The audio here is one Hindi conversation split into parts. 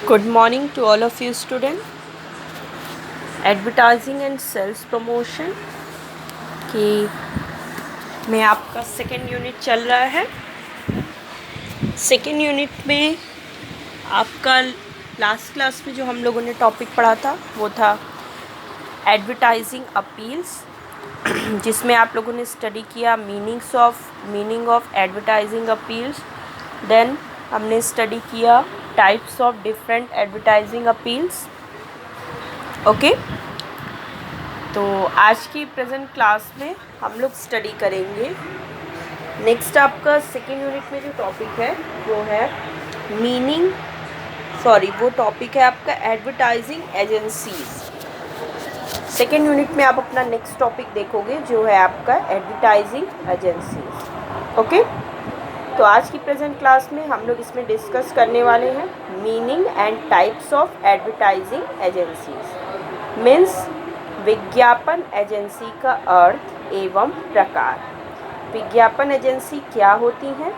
Good morning to all of you students. Advertising and sales promotion की में आपका सेकेंड यूनिट चल रहा है। सेकेंड यूनिट में आपका लास्ट क्लास में जो हम लोगों ने टॉपिक पढ़ा था वो था एडवर्टाइजिंग अपील्स, जिसमें आप लोगों ने स्टडी किया meaning of advertising appeals. Then हमने स्टडी किया types of different advertising appeals. Okay, तो आज की प्रेजेंट क्लास में हम लोग स्टडी करेंगे नेक्स्ट आपका सेकेंड यूनिट में जो टॉपिक है वो टॉपिक है आपका एडवर्टाइजिंग एजेंसीज। सेकेंड यूनिट में आप अपना नेक्स्ट टॉपिक देखोगे जो है आपका एडवर्टाइजिंग एजेंसीज। ओके, तो आज की प्रेजेंट क्लास में हम लोग इसमें डिस्कस करने वाले हैं meaning and types of advertising agencies. Means विज्ञापन एजेंसी का अर्थ एवं प्रकार। विज्ञापन एजेंसी क्या होती हैं,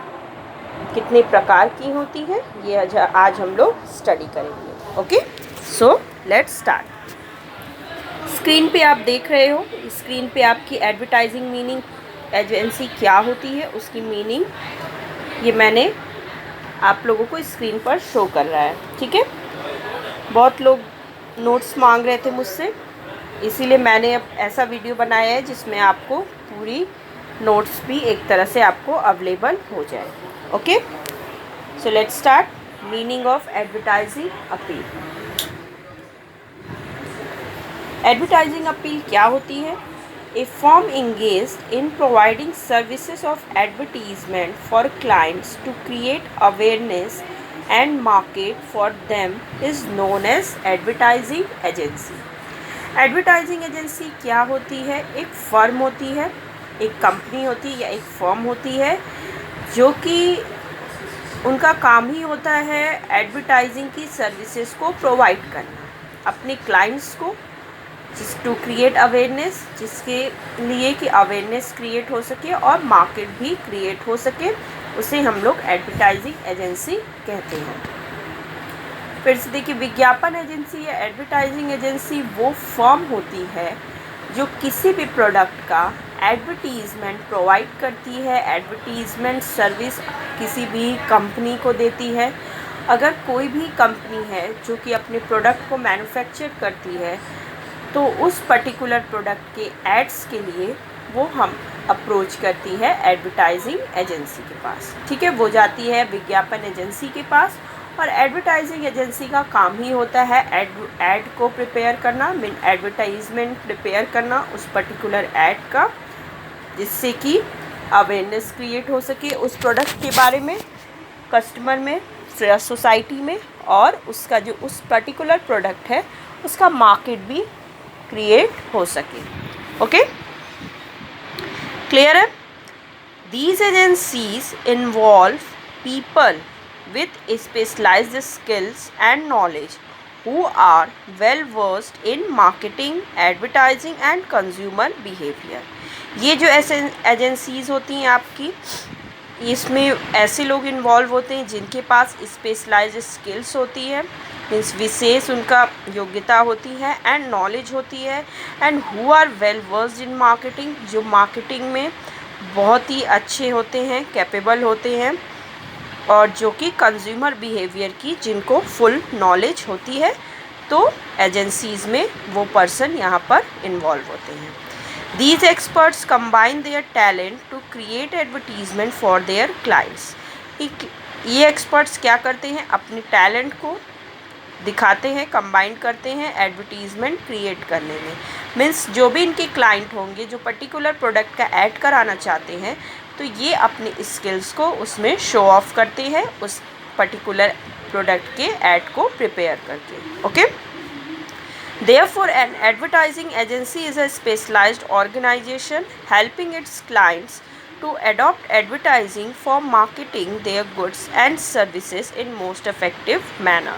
कितने प्रकार की होती हैं, ये आज हम लोग स्टडी करेंगे। Okay, so let's start. Screen पे आप देख रहे हो, स्क्रीन पे आपकी एडवर्टाइजिंग मीनिंग एजेंसी क्या होती है उसकी मीनिंग ये मैंने आप लोगों को स्क्रीन पर शो कर रहा है। ठीक है, बहुत लोग नोट्स मांग रहे थे मुझसे, इसीलिए मैंने अब ऐसा वीडियो बनाया है जिसमें आपको पूरी नोट्स भी एक तरह से आपको अवेलेबल हो जाए। Okay, so let's start. Meaning of advertising appeal. Advertising appeal क्या होती है? ए firm engaged in providing services of advertisement for clients to create awareness and market for them is known as advertising agency। Advertising agency क्या होती है? एक फर्म होती है, एक कंपनी होती है या एक फर्म होती है जो कि उनका काम ही होता है एडवर्टाइजिंग की सर्विसेज को प्रोवाइड करना अपने क्लाइंट्स को, टू क्रिएट अवेयरनेस, जिसके लिए कि अवेयरनेस क्रिएट हो सके और मार्केट भी क्रिएट हो सके, उसे हम लोग एडवर्टाइजिंग एजेंसी कहते हैं। फिर से देखिए, विज्ञापन एजेंसी या एडवर्टाइजिंग एजेंसी वो फर्म होती है जो किसी भी प्रोडक्ट का एडवर्टीज़मेंट प्रोवाइड करती है, एडवर्टीज़मेंट सर्विस किसी भी कंपनी को देती है। अगर कोई भी कंपनी है जो कि अपने प्रोडक्ट को मैन्युफैक्चर करती है तो उस पर्टिकुलर प्रोडक्ट के एड्स के लिए वो हम अप्रोच करती है एडवर्टाइजिंग एजेंसी के पास। ठीक है, वो जाती है विज्ञापन एजेंसी के पास और एडवर्टाइजिंग एजेंसी का काम ही होता है एड को प्रिपेयर करना, मीन एडवर्टाइजमेंट प्रिपेयर करना उस पर्टिकुलर एड का, जिससे कि अवेयरनेस क्रिएट हो सके उस प्रोडक्ट के बारे में कस्टमर में, सोसाइटी में, और उसका जो उस पर्टिकुलर प्रोडक्ट है उसका मार्केट भी क्रिएट हो सके। ओके, क्लियर है? These agencies involve people with specialized skills and knowledge who are well versed in marketing, advertising and consumer behavior। ये जो ऐसे एजेंसीज होती हैं आपकी, इसमें ऐसे लोग इन्वॉल्व होते हैं जिनके पास स्पेशलाइज्ड स्किल्स होती है, मीन्स विशेष उनका योग्यता होती है, एंड नॉलेज होती है, and who are well versed in marketing, जो मार्केटिंग में बहुत ही अच्छे होते हैं, कैपेबल होते हैं, और जो कि कंज्यूमर बिहेवियर की जिनको फुल नॉलेज होती है। तो एजेंसीज़ में वो पर्सन यहाँ पर इन्वॉल्व होते हैं। These experts combine their talent to create advertisement for their clients। ये एक्सपर्ट्स क्या करते हैं? अपने टैलेंट को दिखाते हैं, कंबाइन करते हैं एडवर्टीज़मेंट क्रिएट करने में। मीन्स जो भी इनके क्लाइंट होंगे जो पर्टिकुलर प्रोडक्ट का ऐड कराना चाहते हैं, तो ये अपने स्किल्स को उसमें शो ऑफ करते हैं उस पर्टिकुलर प्रोडक्ट के ऐड को प्रिपेयर करके। Okay, Therefore, an advertising agency is a specialized organization helping its clients to adopt advertising for marketing their goods and services in most effective manner।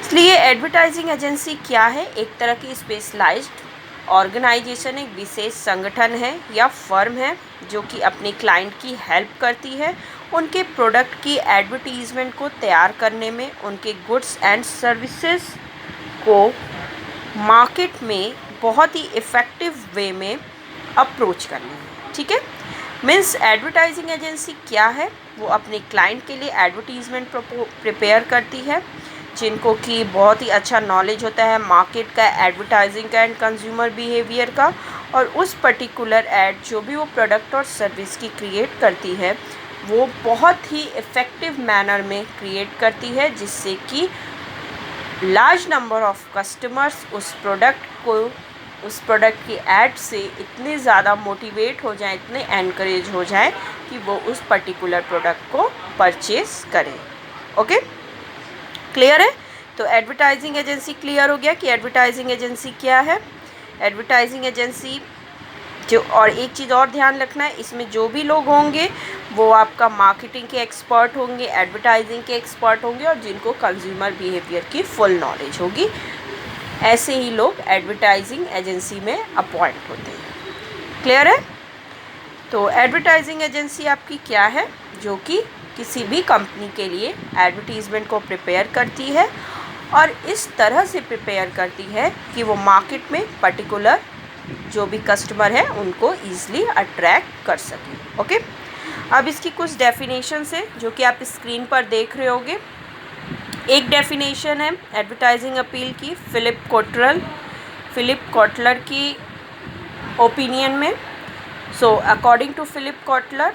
इसलिए एडवर्टाइजिंग एजेंसी क्या है? एक तरह की स्पेशलाइज्ड ऑर्गेनाइजेशन, एक विशेष संगठन है या फर्म है जो कि अपने क्लाइंट की हेल्प करती है उनके प्रोडक्ट की एडवर्टीज़मेंट को तैयार करने में, उनके गुड्स एंड सर्विसेज को मार्केट में बहुत ही इफ़ेक्टिव वे में अप्रोच करने में। ठीक है, मीन्स एडवर्टाइजिंग एजेंसी क्या है, वो अपने क्लाइंट के लिए एडवर्टीज़मेंट प्रिपेयर करती है, जिनको कि बहुत ही अच्छा नॉलेज होता है मार्केट का, एडवर्टाइजिंग का एंड कंज्यूमर बिहेवियर का, और उस पर्टिकुलर एड जो भी वो प्रोडक्ट और सर्विस की क्रिएट करती है वो बहुत ही इफ़ेक्टिव मैनर में क्रिएट करती है, जिससे कि लार्ज नंबर ऑफ कस्टमर्स उस प्रोडक्ट की ऐड से इतने ज़्यादा मोटिवेट हो जाएं, इतने एनकरेज हो जाएं कि वो उस पर्टिकुलर प्रोडक्ट को परचेज करें। ओके, क्लियर है? तो एडवर्टाइजिंग एजेंसी क्लियर हो गया कि एडवर्टाइजिंग एजेंसी क्या है। एडवर्टाइजिंग एजेंसी जो, और एक चीज़ और ध्यान रखना है, इसमें जो भी लोग होंगे वो आपका मार्केटिंग के एक्सपर्ट होंगे, एडवर्टाइजिंग के एक्सपर्ट होंगे, और जिनको कंज्यूमर बिहेवियर की फुल नॉलेज होगी, ऐसे ही लोग एडवर्टाइजिंग एजेंसी में अपॉइंट होते हैं। क्लियर है? तो एडवर्टाइजिंग एजेंसी आपकी क्या है, जो कि किसी भी कंपनी के लिए एडवर्टीज़मेंट को प्रिपेयर करती है, और इस तरह से प्रिपेयर करती है कि वो मार्केट में पर्टिकुलर जो भी कस्टमर है उनको ईज़िली अट्रैक्ट कर सके। ओके, अब इसकी कुछ डेफिनेशंस है जो कि आप स्क्रीन पर देख रहे होंगे। एक डेफिनेशन है एडवर्टाइजिंग अपील की फिलिप कॉटलर की ओपिनियन में। So according to Philip Kotler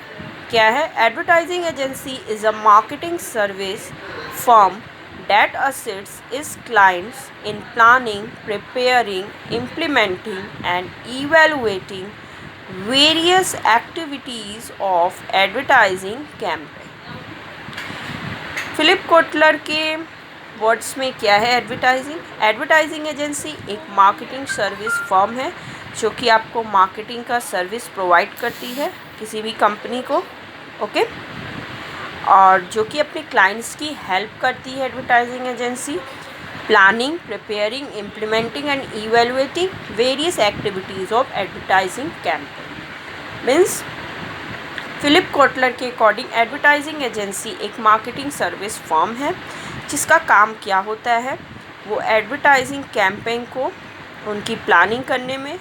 क्या है, advertising agency is a marketing service firm that assists its clients in planning, preparing, implementing and evaluating various activities of advertising campaign। Philip Kotler के वर्ड्स में क्या है एडवर्टाइजिंग एजेंसी एक मार्केटिंग सर्विस फर्म है जो कि आपको मार्केटिंग का सर्विस प्रोवाइड करती है किसी भी कंपनी को। ओके, और जो कि अपने क्लाइंट्स की हेल्प करती है advertising agency planning, preparing, implementing and evaluating various activities of advertising campaign. Means Philip Kotler के अकॉर्डिंग एडवर्टाइजिंग एजेंसी एक मार्केटिंग सर्विस फर्म है जिसका काम क्या होता है, वो एडवर्टाइजिंग कैंपेन को उनकी प्लानिंग करने में,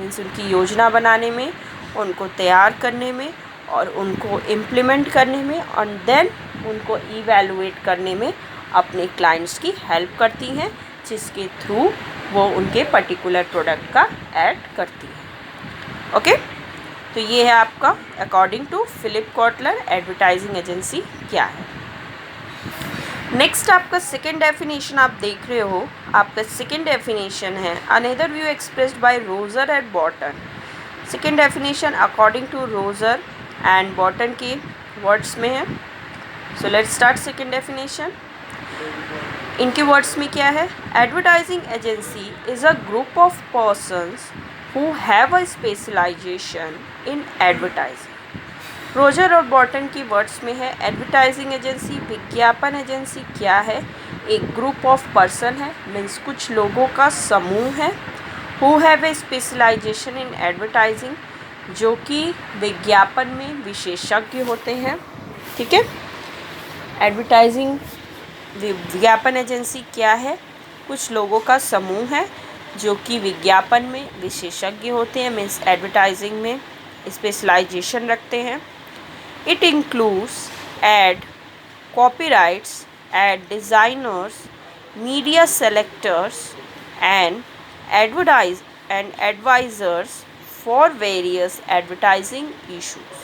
मीन्स उनकी योजना बनाने में, उनको तैयार करने में और उनको इम्प्लीमेंट करने में, और देन उनको इवैल्यूएट करने में अपने क्लाइंट्स की हेल्प करती हैं, जिसके थ्रू वो उनके पर्टिकुलर प्रोडक्ट का ऐड करती है। ओके, तो ये है आपका according to Philip Kotler advertising agency क्या है। नेक्स्ट आपका सेकेंड डेफिनेशन आप देख रहे हो, आपका सेकेंड डेफिनेशन है another view expressed by Roger and Botton. Second definition according to Roger and Botton के वर्ड्स में है। So let's start second definition. इनके वर्ड्स में क्या है, advertising agency is a group of persons who have a specialisation in advertising. Roger और बॉटन की वर्ड्स में है एडवर्टाइजिंग एजेंसी, विज्ञापन एजेंसी क्या है, एक ग्रुप ऑफ पर्सन है, मीन्स कुछ लोगों का समूह है, who have a specialization in advertising, जो कि विज्ञापन में विशेषज्ञ होते हैं। ठीक है, एडवर्टाइजिंग विज्ञापन एजेंसी क्या है, कुछ लोगों का समूह है जो कि विज्ञापन में विशेषज्ञ होते हैं, मीन्स एडवर्टाइजिंग में स्पेशलाइजेशन रखते हैं। It includes ad copyrights, ad designers, media selectors and advisers for various advertising issues.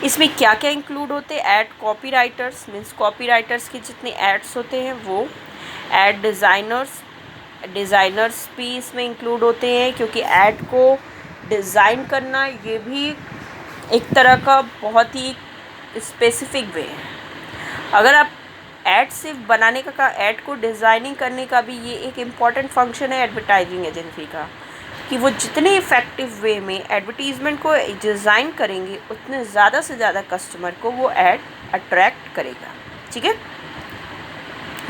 इसमें क्या क्या इंक्लूड होते हैं, एड कॉपीराइटर्स, मीन्स कॉपीराइटर्स के जितने एड्स होते हैं वो, एड डिज़ाइनर्स भी इसमें इंक्लूड होते हैं, क्योंकि ऐड को डिज़ाइन करना ये भी एक तरह का बहुत ही स्पेसिफिक वे है। अगर आप ऐड सिर्फ बनाने का ऐड को डिज़ाइनिंग करने का भी ये एक इम्पॉर्टेंट फंक्शन है एडवर्टाइजिंग एजेंसी का, कि वो जितने इफ़ेक्टिव वे में एडवर्टीज़मेंट को डिज़ाइन करेंगे उतने ज़्यादा से ज़्यादा कस्टमर को वो ऐड अट्रैक्ट करेगा। ठीक है,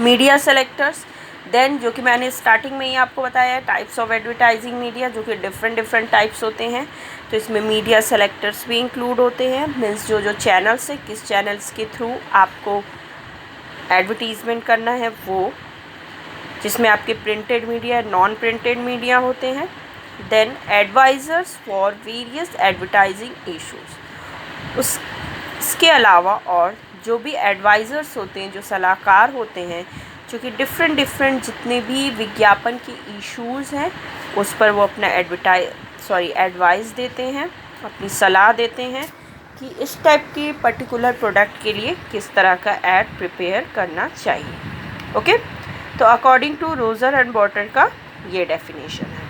मीडिया सेलेक्टर्स, देन जो कि मैंने स्टार्टिंग में ही आपको बताया है टाइप्स ऑफ एडवर्टाइजिंग मीडिया, जो कि डिफरेंट टाइप्स होते हैं, तो इसमें मीडिया सेलेक्टर्स भी इंक्लूड होते हैं, मीन्स जो जो चैनल्स है, किस चैनल्स के थ्रू आपको एडवर्टीज़मेंट करना है वो, जिसमें आपके printed media, non printed media होते हैं। Then advisers for various advertising issues, उसके अलावा और जो भी एडवाइज़र्स होते हैं, जो सलाहकार होते हैं, जो कि डिफरेंट जितने भी विज्ञापन के इश्यूज़ हैं उस पर वो अपना एडवाइस देते हैं, अपनी सलाह देते हैं कि इस टाइप के पर्टिकुलर प्रोडक्ट के लिए किस तरह का ऐड प्रिपेयर करना चाहिए। ओके, तो अकॉर्डिंग टू रोजर एंड बॉटर का ये डेफिनेशन है।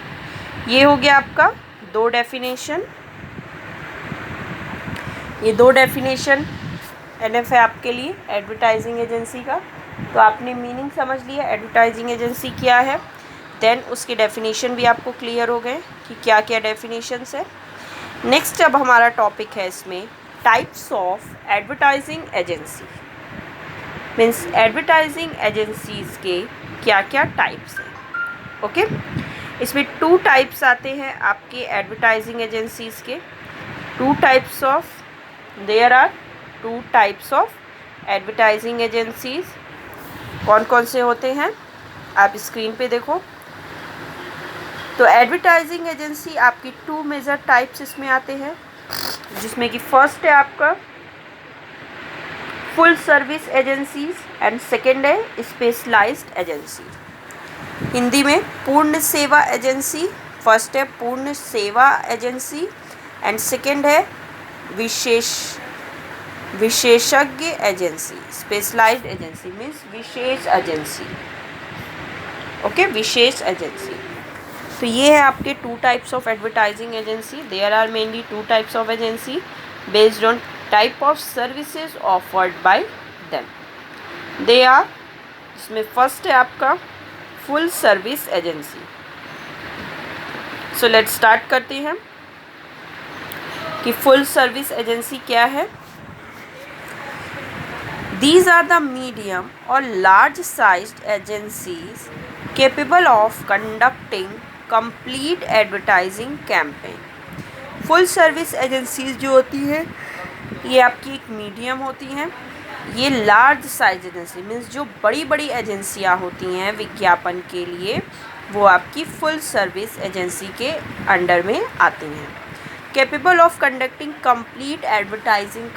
ये हो गया आपका दो डेफिनेशन एनएफ है आपके लिए एडवर्टाइजिंग एजेंसी का। तो आपने मीनिंग समझ लिया एडवर्टाइजिंग एजेंसी क्या है, देन उसके डेफिनेशन भी आपको क्लियर हो गए कि क्या क्या डेफिनेशंस है। नेक्स्ट अब हमारा टॉपिक है इसमें types of advertising agency, means advertising agencies के क्या क्या टाइप्स हैं। ओके, इसमें 2 टाइप्स आते हैं आपके एडवर्टाइजिंग एजेंसीज़ के। There are 2 types of advertising agencies. कौन कौन से होते हैं आप स्क्रीन पे देखो। तो एडवर्टाइजिंग एजेंसी आपकी 2 मेजर टाइप्स इसमें आते हैं, जिसमें कि फर्स्ट है आपका full service agencies and second है स्पेशलाइज्ड एजेंसी। हिंदी में पूर्ण सेवा एजेंसी, फर्स्ट है पूर्ण सेवा एजेंसी एंड सेकेंड है विशेषज्ञ एजेंसी। स्पेशलाइज्ड एजेंसी मीन्स विशेष एजेंसी। ओके, विशेष एजेंसी। तो ये है आपके 2 types of advertising agency. There are mainly 2 types of agency based on type of services offered by them. They are, इसमें फर्स्ट है आपका full service agency. So let's start करते हैं कि फुल सर्विस एजेंसी क्या है। These are the medium or large sized agencies capable of conducting complete advertising campaign। Full service agencies जो होती है ये आपकी एक मीडियम होती हैं। ये लार्ज साइज एजेंसी मीन्स जो बड़ी बड़ी एजेंसियां होती हैं विज्ञापन के लिए, वो आपकी फुल सर्विस एजेंसी के अंडर में आती हैं। Capable of conducting complete advertising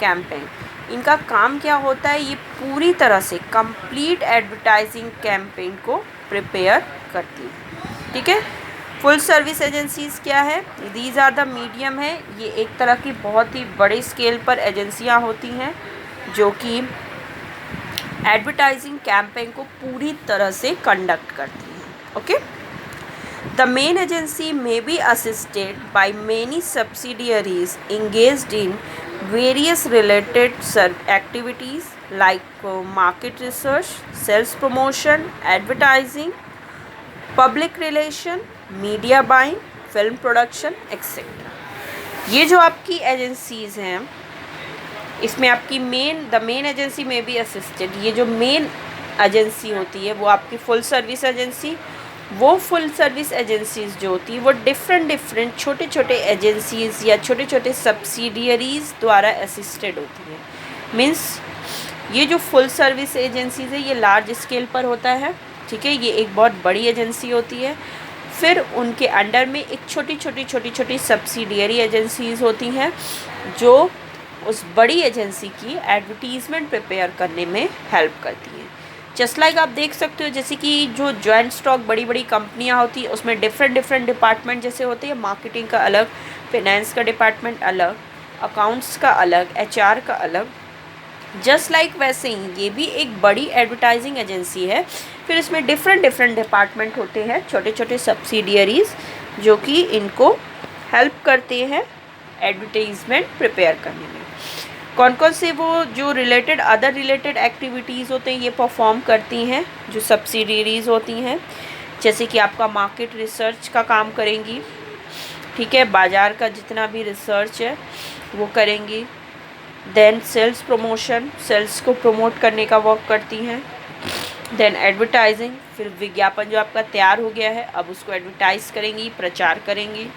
campaign, इनका काम क्या होता है, ये पूरी तरह से कंप्लीट एडवर्टाइजिंग कैंपेन को प्रिपेयर करती है। ठीक है, फुल सर्विस एजेंसीज क्या है, दीज आर द मीडियम है। ये एक तरह की बहुत ही बड़े स्केल पर एजेंसियां होती हैं जो कि एडवर्टाइजिंग कैंपेन को पूरी तरह से कंडक्ट करती हैं। Okay, the main agency may be assisted by many subsidiaries engaged in various related activities like market research, sales promotion, advertising, public relation, media buying, film production, etc. ये जो आपकी एजेंसीज़ हैं इसमें आपकी द मेन एजेंसी में भी असिस्टेड, ये जो मेन एजेंसी होती है वो आपकी फुल सर्विस एजेंसी, वो फुल सर्विस एजेंसीज़ जो होती है वो डिफरेंट छोटे छोटे एजेंसीज़ या छोटे छोटे सब्सिडियरीज़ द्वारा असिस्टेड होती हैं। मीन्स ये जो फुल सर्विस एजेंसीज़ है ये लार्ज स्केल पर होता है। ठीक है, ये एक बहुत बड़ी एजेंसी होती है। फिर उनके अंडर में एक छोटी सब्सिडियरी एजेंसीज़ होती हैं जो उस बड़ी एजेंसी की एडवर्टीज़मेंट प्रिपेयर करने में हेल्प करती हैं। जस्ट लाइक आप देख सकते हो जैसे कि जो जॉइंट स्टॉक बड़ी कंपनियां होती है उसमें डिफरेंट डिपार्टमेंट जैसे होते हैं, मार्केटिंग का अलग, फाइनेंस का डिपार्टमेंट अलग, अकाउंट्स का अलग, HR का अलग। जस्ट लाइक वैसे ही ये भी एक बड़ी एडवर्टाइजिंग एजेंसी है। फिर इसमें डिफरेंट डिपार्टमेंट होते हैं, छोटे सब्सिडियरीज़ जो कि इनको हेल्प करते हैं एडवर्टीज़मेंट प्रिपेयर करने में। कौन कौन से वो जो अदर रिलेटेड एक्टिविटीज़ होते हैं ये परफॉर्म करती हैं जो सब्सिडियरीज़ होती हैं, जैसे कि आपका मार्केट रिसर्च का काम करेंगी। ठीक है, बाज़ार का जितना भी रिसर्च है वो करेंगी। देन सेल्स प्रमोशन, सेल्स को प्रमोट करने का वर्क करती हैं। देन एडवर्टाइजिंग, फिर विज्ञापन जो आपका तैयार हो गया है अब उसको एडवर्टाइज़ करेंगी, प्रचार करेंगी।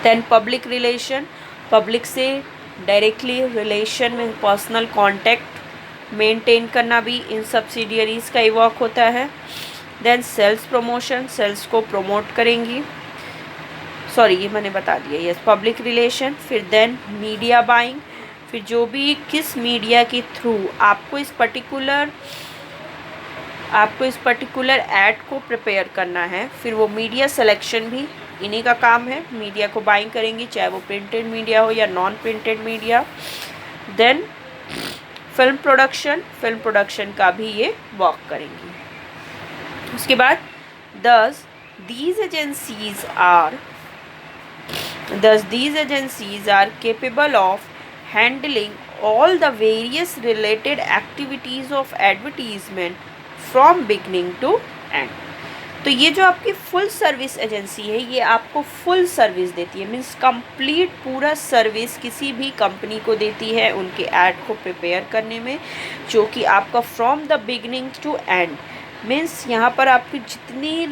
देन पब्लिक रिलेशन, पब्लिक से डायरेक्टली रिलेशन में पर्सनल कांटेक्ट मेंटेन करना भी इन सब्सिडियरीज़ का ही वर्क होता है। देन सेल्स प्रमोशन, सेल्स को प्रमोट करेंगी, सॉरी ये मैंने बता दिया, यस पब्लिक रिलेशन। फिर देन मीडिया बाइंग, फिर जो भी किस मीडिया के थ्रू आपको इस पर्टिकुलर ऐड को प्रिपेयर करना है, फिर वो मीडिया सिलेक्शन भी इन्हीं का काम है, मीडिया को बाइंग करेंगी, चाहे वो प्रिंटेड मीडिया हो या non printed media. Then film production का भी ये वर्क करेंगी। उसके बाद thus these agencies are capable of handling all the various related activities of advertisement from beginning to end। तो ये जो आपकी फुल सर्विस एजेंसी है, ये आपको फुल सर्विस देती है, मीन्स कंप्लीट पूरा सर्विस किसी भी कंपनी को देती है उनके ऐड को प्रिपेयर करने में, जो कि आपका from the beginning to end, means यहाँ पर आपकी जितनी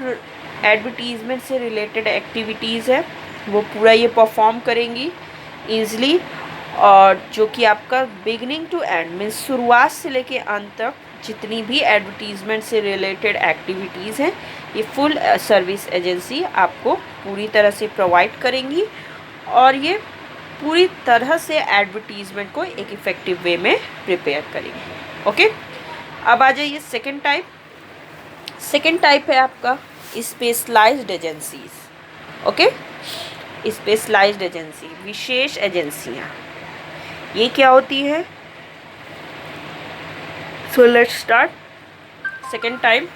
एडवर्टीज़मेंट से रिलेटेड एक्टिविटीज़ है वो पूरा ये परफॉर्म करेंगी ईज़िली, और जो कि आपका बिगिनिंग टू एंड मीन्स शुरुआत से लेके अंत तक जितनी भी एडवर्टीज़मेंट से रिलेटेड एक्टिविटीज़ हैं ये फुल सर्विस एजेंसी आपको पूरी तरह से प्रोवाइड करेंगी, और ये पूरी तरह से एडवर्टीज़मेंट को एक इफ़ेक्टिव वे में प्रिपेयर करेंगी। ओके, अब आ जाइए सेकेंड टाइप है आपका specialised agencies. Okay, specialised agency, विशेष एजेंसियाँ, ये क्या होती है? So let's start second type.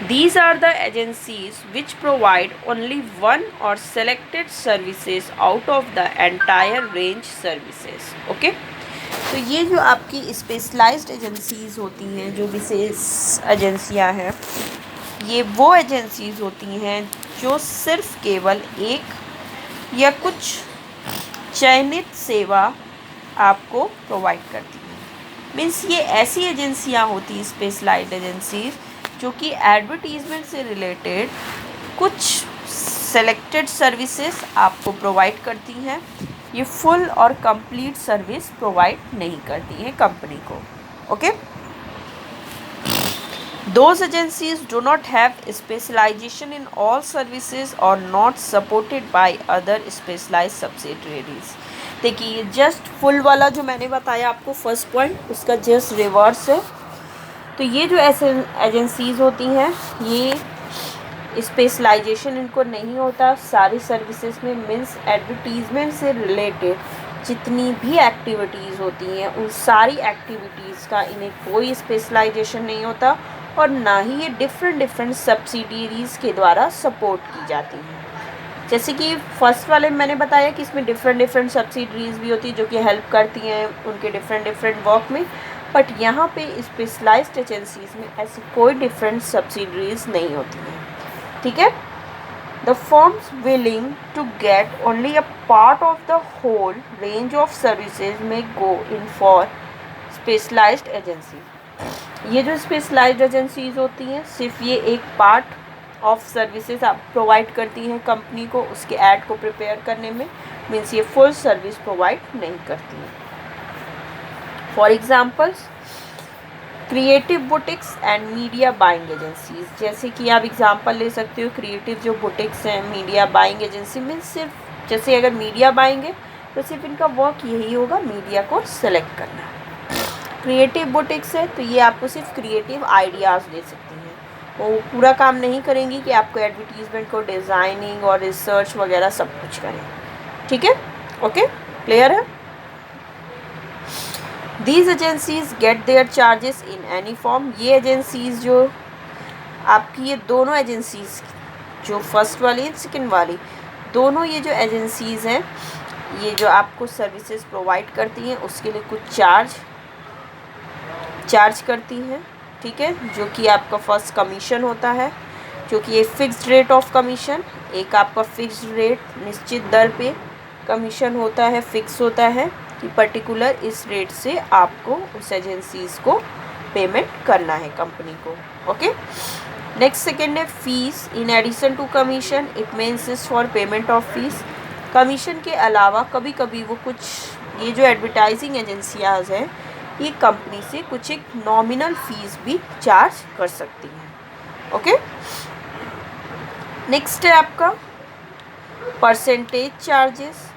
These are the agencies which provide only one or selected services out of the entire range services। Okay, तो ये जो आपकी स्पेशलाइज्ड एजेंसीज होती हैं, जो विशेष एजेंसियां हैं, ये वो एजेंसीज होती हैं जो सिर्फ केवल एक या कुछ चयनित सेवा आपको प्रोवाइड करती हैं। मीन्स ये ऐसी एजेंसियां होती हैं स्पेशलाइज्ड एजेंसीज जो कि एडवर्टीज़मेंट से रिलेटेड कुछ सेलेक्टेड सर्विसेज आपको प्रोवाइड करती हैं, ये फुल और कंप्लीट सर्विस प्रोवाइड नहीं करती हैं कंपनी को। Okay, those agencies do not have specialisation in all services और not supported by other specialised subsidiaries. देखिए जस्ट फुल वाला जो मैंने बताया आपको फर्स्ट पॉइंट, उसका जस्ट रिवर्स है। तो ये जो ऐसे एजेंसीज़ होती हैं ये स्पेशलाइजेशन इनको नहीं होता सारी सर्विसेज में, मीन्स एडवर्टीज़मेंट से रिलेटेड जितनी भी एक्टिविटीज़ होती हैं उन सारी एक्टिविटीज़ का इन्हें कोई स्पेशलाइजेशन नहीं होता, और ना ही ये डिफरेंट सब्सिडियरीज़ के द्वारा सपोर्ट की जाती हैं। जैसे कि फर्स्ट वाले में मैंने बताया कि इसमें डिफरेंट सब्सिडियरीज़ भी होती हैं जो कि हेल्प करती हैं उनके डिफरेंट वर्क में, बट यहाँ पे स्पेशलाइज्ड एजेंसीज़ में ऐसी कोई डिफरेंट सब्सिडरीज नहीं होती हैं। ठीक है, the firms willing to get only a part of the whole range of services में go in for specialized agency. ये जो स्पेशलाइज्ड एजेंसीज होती हैं सिर्फ ये एक पार्ट ऑफ सर्विसेज आप प्रोवाइड करती हैं कंपनी को उसके ऐड को प्रिपेयर करने में, मीन्स ये फुल सर्विस प्रोवाइड नहीं करती हैं। For examples creative boutiques and media buying agencies, जैसे कि आप एग्जांपल ले सकते हो क्रिएटिव जो बुटिक्स हैं, मीडिया बाइंग एजेंसी मीन्स सिर्फ जैसे अगर मीडिया बाइंग है तो सिर्फ इनका वर्क यही होगा मीडिया को सेलेक्ट करना। क्रिएटिव बुटिक्स है तो ये आपको सिर्फ क्रिएटिव आइडियाज़ दे सकती हैं, वो पूरा काम नहीं करेंगी कि आपको एडवर्टीज़मेंट को डिज़ाइनिंग और रिसर्च वगैरह सब कुछ करें। ठीक है, ओके, क्लियर है। These agencies get their charges in any form। ये एजेंसीज़ जो आपकी, ये दोनों एजेंसीज़ जो फर्स्ट वाली है सेकेंड वाली, दोनों ये जो एजेंसीज़ हैं ये जो आपको सर्विसेज प्रोवाइड करती हैं उसके लिए कुछ चार्ज करती हैं। ठीक है, जो कि आपका फर्स्ट कमीशन होता है, जो कि ये फिक्स्ड रेट ऑफ कमीशन, एक आपका फिक्स्ड रेट निश्चित दर पे कमीशन होता है, फिक्स होता है कि पर्टिकुलर इस रेट से आपको उस एजेंसीज़ को पेमेंट करना है कंपनी को। ओके, नेक्स्ट सेकेंड है fees in addition to commission, it may insist for payment of fees. Commission के अलावा कभी कभी वो कुछ, ये जो एडवर्टाइजिंग एजेंसियाँ हैं ये कंपनी से कुछ एक नॉमिनल फीस भी चार्ज कर सकती हैं। ओके, नेक्स्ट है आपका परसेंटेज चार्जेस।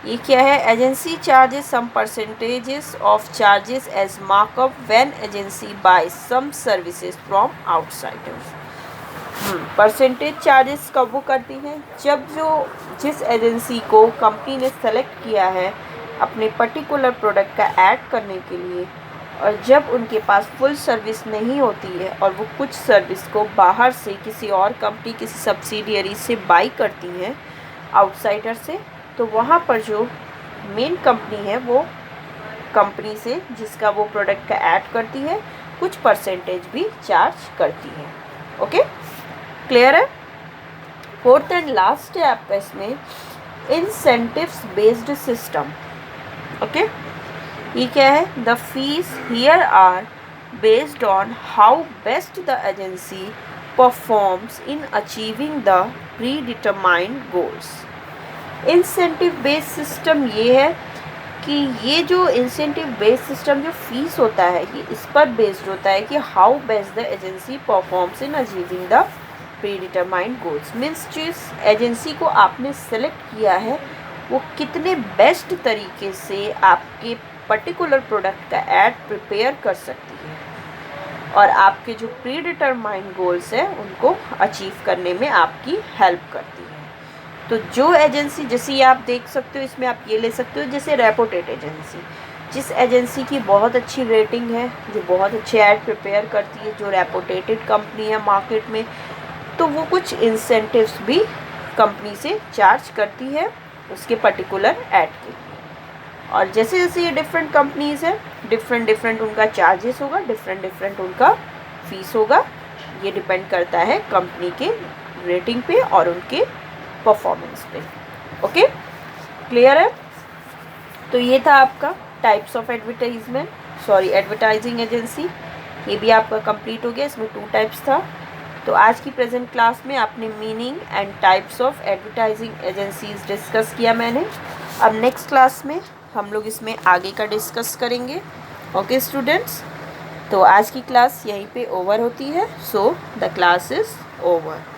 ये क्या है? Agency charges some percentages of charges as markup when agency buy some services from outsiders. Percentage charges कब वो करती हैं? जब जिस एजेंसी को कंपनी ने सेलेक्ट किया है अपने पर्टिकुलर प्रोडक्ट का ऐड करने के लिए, और जब उनके पास फुल सर्विस नहीं होती है और वो कुछ सर्विस को बाहर से किसी और कंपनी, किसी सब्सिडियरी से बाई करती हैं आउटसाइडर से, तो वहाँ पर जो मेन कंपनी है वो कंपनी से जिसका वो प्रोडक्ट का ऐड करती है कुछ परसेंटेज भी चार्ज करती है। ओके, क्लियर है? फोर्थ एंड लास्ट है आपका इसमें इंसेंटिव्स बेस्ड सिस्टम। ओके, ये क्या है? The fees here are based on how best the agency performs in achieving the predetermined goals. Incentive based system ये है कि ये जो इंसेंटिव बेस्ड सिस्टम जो फीस होता है ये इस पर बेस्ड होता है कि how best the agency performs in achieving the predetermined goals. Means जिस एजेंसी को आपने सेलेक्ट किया है वो कितने बेस्ट तरीके से आपके पर्टिकुलर प्रोडक्ट का ऐड प्रिपेयर कर सकती है और आपके जो प्री डिटरमाइंड गोल्स हैं उनको अचीव करने में आपकी हेल्प करती है। तो जो एजेंसी, जैसे आप देख सकते हो इसमें आप ये ले सकते हो जैसे रेपुटेड एजेंसी, जिस एजेंसी की बहुत अच्छी रेटिंग है, जो बहुत अच्छे ऐड प्रिपेयर करती है, जो रेपुटेटेड कंपनी है मार्केट में, तो वो कुछ इंसेंटिव्स भी कंपनी से चार्ज करती है उसके पर्टिकुलर ऐड के लिए। और जैसे जैसे ये डिफरेंट कंपनीज़ हैं डिफरेंट उनका चार्जेस होगा, डिफरेंट उनका फीस होगा। ये डिपेंड करता है कंपनी के रेटिंग पे और उनके परफॉर्मेंस पे। ओके, क्लियर है? तो ये था आपका टाइप्स ऑफ एडवर्टाइजिंग एजेंसी। ये भी आपका कंप्लीट हो गया। इसमें 2 टाइप्स था। तो आज की प्रेजेंट क्लास में आपने meaning and types of advertising agencies discuss किया मैंने। अब नेक्स्ट क्लास में हम लोग इसमें आगे का डिस्कस करेंगे। ओके स्टूडेंट्स, तो आज की क्लास यहीं पे ओवर होती है। So the class is over.